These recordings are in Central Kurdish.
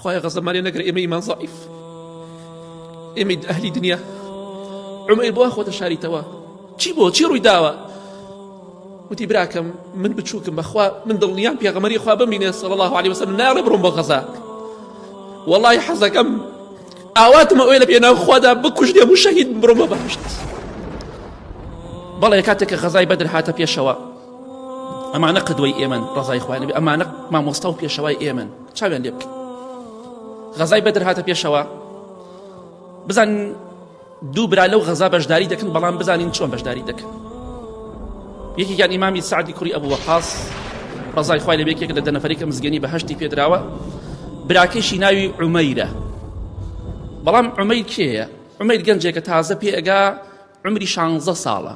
خواهی غەزەمانی نەگرێ ئێمە ئیمان زەعیف، ئێمە ئەهلی دنیا. عومەیر بۆ خۆتە شاریتەوە، چی بۆ چی ڕووی داوە؟ وتی براکەم من بچووکم بەخوا من دڵنیام پێغەمبەری خوا بمبینێ صلی الله علیه وسلم ناڵێ بڕۆم بۆ غەزا، وەڵڵاهی حەزەکەم ئاواتمە ئەوێ لە پێناو خوادا بکوژدێم و شەهید بڕۆم بە بەهەشت. بەڵێ کاتێک کە غەزای بەدر هاتە پێشەوە، ئەمانە قدوەی ئێمەن ڕەزای خوای نەبێ، ئەمانە مامۆستا و پێشەوای ئێمەن، چاویان لێ بکەن. غەزای بەدر هاتە پێشەوە، بزانین دوو برا لەو غەزا بەشداری دەکەن، بەڵام بزانین چۆن بەشداری دەکەن. یەکێکیان ئیمامی سعدی کوڕی ئەبوو وەقاص ڕەزای خوای لێ بێ، یەکێک لە دەنەفەری کە مزگەنی بەهەشتی پێدراوە، براکەشی ناوی عومەیرە. بەڵام عومەیر کێیە؟ عومەیر گەنجێکە تازە پێ ئەگا، عمری 16 ساڵە.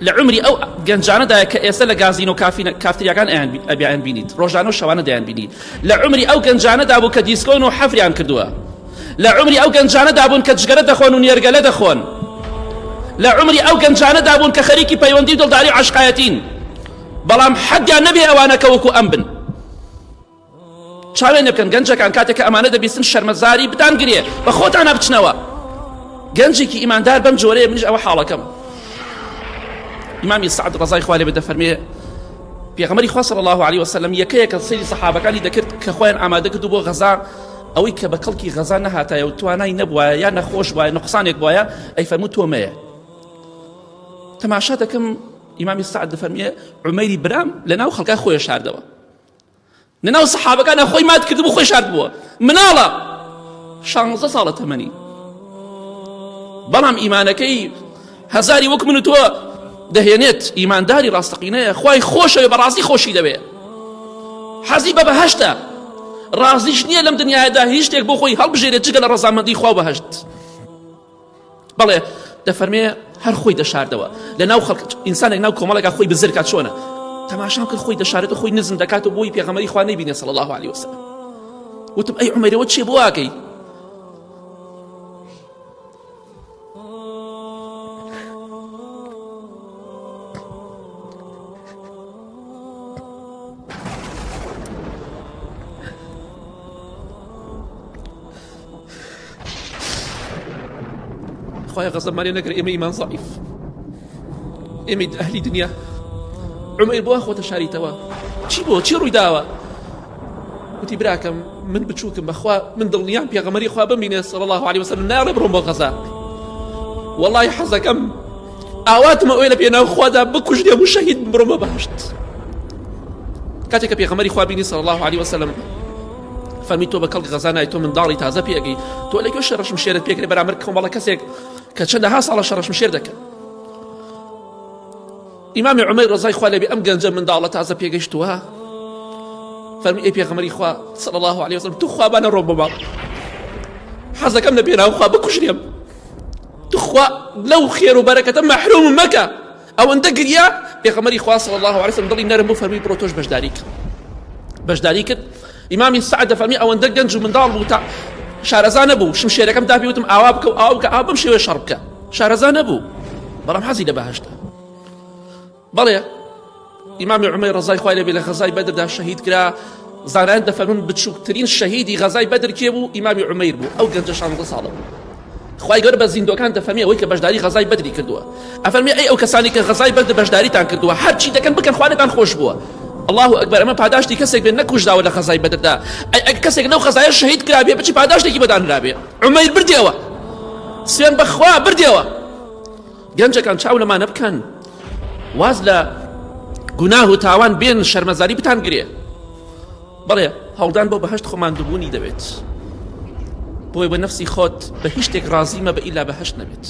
لە عمری ئەو گەنجانەدایە کە ئێستا لە گازین و کافتریاکان ئەبیان بینیت، ڕۆژانە و شەوانە دەیان بینیت. لە عمری ئەو گەنجانەدا بوو کە دیسکۆن و حەفریان کردووە. لە عمری ئەو گەنجانەدا بوون کە جگەرە دەخۆن و نێرگەلە دەخۆن. لە عمری ئەو گەنجانەدا بوون کە خەریکی پەیوەندی و دڵداری و عەشقایەتین، بەڵام حەدیان نەبێ ئەوانە کە وەکو ئەم بن. چاوێن نەبکەن گەنجەکان کاتێک کە ئەمانە دەبیستن شەرمەزاری بتانگرێ، بە خۆتانە بچنەوە. گەنجێکی ئیماندار بەم جۆرەیە، منیش ئەوە حاڵەکەم. ئیمامی سعد ڕەزای خوا لێ بێ دەفەرمێ پێغەمبەری خوا صلی الله علیه وسلم یەکەیەکە سەیری سەحابەکانی دەکرد کە خۆیان ئامادە کردو بۆ غەزا، ئەوەی کە بە کەڵکی غەزا نەهاتایە و توانای نەبووایە یا نەخۆش بووایە نوقسانێک بووایە، ئەی فەرموو تۆمەیە. تەماشا دەکەم ئیمامی سعد دەفەرمێ عومەیری برام لەناو خەڵکا خۆی شاردەوە، لەناو سەحابەکانە خۆی مات کردبوو، خۆی شارد بووە، مناڵە 16 ساڵە تەمەنی، بەڵام ئیمانەکەی هەزاری وەک من و تۆ دەهێنێت، ئیمانداری ڕاستەقینەیە، خوای خۆشەوێ بەڕاستی خۆشی دەوێ، حەزی بە بەهەشتە، ڕازیش نییە لەم دنیادا هیچ شتێک بۆ خۆی هەڵبژێرێت جگە لە ڕەزامەندی خوا بەهەشت. بەڵێ دەفەرمێ هەر خۆی دەشاردەوە لەناو خەڵک، ئینسانێک ناو کۆمەڵێکا خۆی بزرکات چۆنە، تەماشام کرد خۆی دەشارێت و خۆی نزم دەکات و بۆی پێغەمبەری خوا نەیبینێ صلی الله علیه وسلم. وتم ئەی عومەیرەوە چێ بۆ واکەی؟ خواهی غەزەمانی نەگرێ ئێمە ئیمان زەعیف، ئێمە ئەهلی دنیا. عومەیر بۆ خۆتە شاریتەوە، چی بۆ چی ڕووی داوە؟ وتی براکەم من بچووکم بەخوا من دڵنیام پێغەمبەری خوا بمبینێ صلی الله علیه وسلم ناڵێ بڕۆم بۆ غەزا، وەڵڵاهی حەزەکەم ئاواتمە ئەوێ لە پێناو خوادا بکوژدێم و شەهید بڕۆم بە بەهەشت. کاتێک کە پێغەمبەری خوا بینی صلی الله علیه وسلم فەرمی تۆ بە کەڵکی غەزا نای، تۆ منداڵی تازە پێگەی، تۆ لەکوێ شەڕەشم شێرت پێکرێ بەرامبەر کۆمەڵە کەسێک کە چەندەها ساڵە شەڕەشم شێر دەکەن. ئیمامی عومەیر ڕەزای خوا لێ بێ ئەم گەنجە منداڵە تازە پێگەیشتووە، فەرمی ئەی پێغەمبەری خوا صلی الله علیه وسلم تو خوابانە ڕۆم بە ماڵ، حەزەکەم لە پێناو خوا بکوژرێم، تو خوا لەو خێر و بەرەکەتە مەحرومم مەکە. ئەوەندە گریا پێغەمبەری خوا صلی الله علیه وسلم دڵی نەرم بوو، فەرمی بڕۆ تۆش بەشداری کرد. بەشداری کرد. ئیمامی سعد دەفەرمی ئەوەندە گەنج و منداڵ بوو تا شارەزا نەبوو، شمشێرەکەم داپی وتم ئاوا بکە و ئاوا بکە، ئاوا بەم شێوەیە شەڕ بکە، شارەزا نەبوو، بەڵام حەزی لە بەهەشتە. بەڵێ ئیمامی عومەیر ڕەزای خوای لێ بێ لە غەزای بەدردا شەهید کرا. زانایان دەفەرمون بچووکترین شەهیدی غەزای بەدر کێ بوو؟ ئیمامی عومەیر بوو، ئەو گەنجە 16 ساڵە بوو. خوای گەورە بە زیندوەکان دەفەرمێ ئەوەی کە بەشداری غەزای بەدری کردووە، ئەفەرمێ ئەی ئەو کەسانی کە غەزای بەدر بەشداریتان کردووە هەرچی دەکەن بکەن خوانەتان خۆش بووە. الله ئەکبەر، ئەمە پاداشتی کەسێک بێ نەکوژداوە لە غەزای بەدردا. ئەی کەسێک لەو غەزایە شەهید کرابێ بچی پاداشتێکی بەدانرابێ. عومەیر بردێەوە، سوێن بەخوا بردێەوە. گەنجەکان چاو لەمانە بکەن، واز لە گوناه و تاوان بێن، شەرمەزاری بتانگرێ. بەڵێ هەوڵدان بۆ بەهەشت خۆماندووبوونی دەبێت، بۆی بە نەفسی خۆت بە هیچ شتێک ڕازی مەبە ئیلا بەهەشت نەبێت.